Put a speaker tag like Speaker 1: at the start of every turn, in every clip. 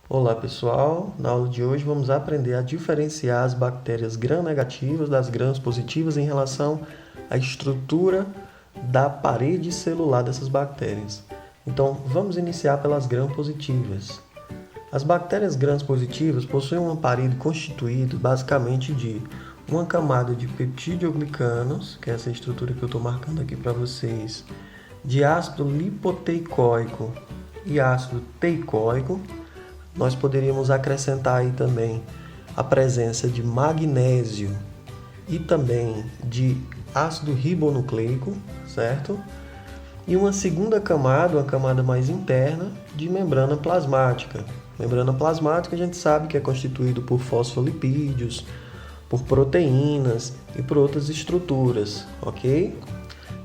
Speaker 1: Olá pessoal, na aula de hoje vamos aprender a diferenciar as bactérias gram-negativas das gram-positivas em relação à estrutura da parede celular dessas bactérias. Então vamos iniciar pelas gram-positivas. As bactérias gram-positivas possuem uma parede constituída basicamente de uma camada de peptidoglicanos, que é essa estrutura que eu estou marcando aqui para vocês, de ácido lipoteicoico e ácido teicoico. Nós poderíamos acrescentar aí também a presença de magnésio e também de ácido ribonucleico, certo? E uma segunda camada, uma camada mais interna, de membrana plasmática. Membrana plasmática a gente sabe que é constituído por fosfolipídios, por proteínas e por outras estruturas, ok?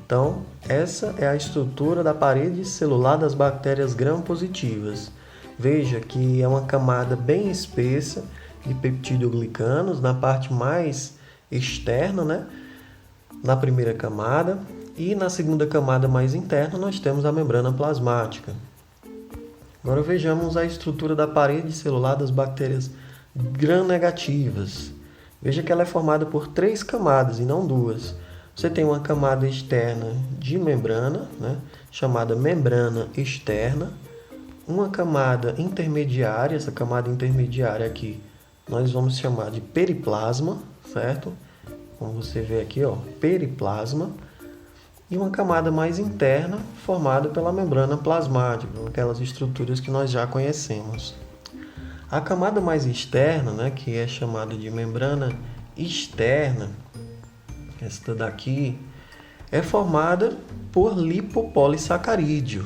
Speaker 1: Então, essa é a estrutura da parede celular das bactérias gram-positivas. Veja que é uma camada bem espessa de peptidoglicanos na parte mais externa, né? Na primeira camada, e na segunda camada mais interna nós temos a membrana plasmática. Agora vejamos a estrutura da parede celular das bactérias gram-negativas. Veja que ela é formada por 3 camadas e não 2. Você tem uma camada externa de membrana, né? Chamada membrana externa. Uma camada intermediária, essa camada intermediária aqui, nós vamos chamar de periplasma, certo? Como você vê aqui, ó, periplasma. E uma camada mais interna, formada pela membrana plasmática, aquelas estruturas que nós já conhecemos. A camada mais externa, né, que é chamada de membrana externa, esta daqui, é formada por lipopolissacarídeo.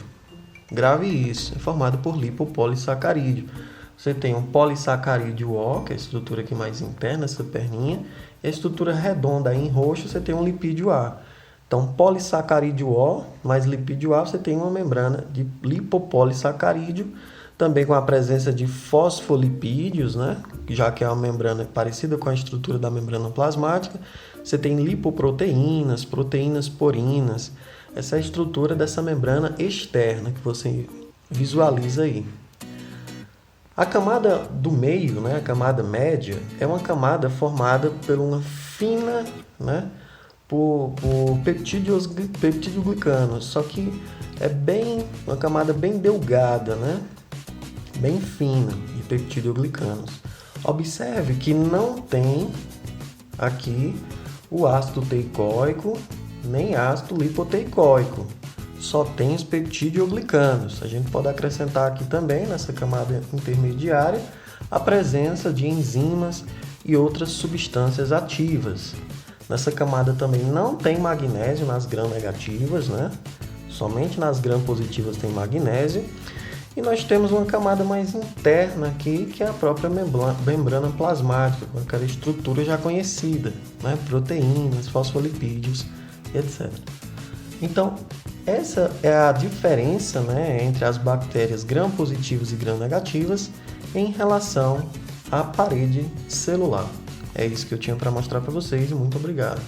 Speaker 1: Grave isso, é formado por lipopolissacarídeo. Você tem um polissacarídeo O, que é a estrutura aqui mais interna, essa perninha, e a estrutura redonda aí em roxo, você tem um lipídio A. Então, polissacarídeo O mais lipídio A, você tem uma membrana de lipopolissacarídeo, também com a presença de fosfolipídios, né? Já que é uma membrana parecida com a estrutura da membrana plasmática. Você tem lipoproteínas, proteínas porinas. Essa é a estrutura dessa membrana externa que você visualiza aí. A camada do meio, né, a camada média, é uma camada formada por uma fina, né, por peptidoglicanos, só que é uma camada bem delgada, né, bem fina de peptidoglicanos. Observe que não tem aqui o ácido teicoico nem ácido lipoteicoico, só tem os peptidoglicanos. A gente pode acrescentar aqui também, nessa camada intermediária, a presença de enzimas e outras substâncias ativas. Nessa camada também não tem magnésio nas gram-negativas, né? Somente nas gram-positivas tem magnésio. E nós temos uma camada mais interna aqui, que é a própria membrana plasmática, com aquela estrutura já conhecida, né? Proteínas, fosfolipídios, etc. Então, essa é a diferença, né, entre as bactérias gram-positivas e gram-negativas em relação à parede celular. É isso que eu tinha para mostrar para vocês e muito obrigado.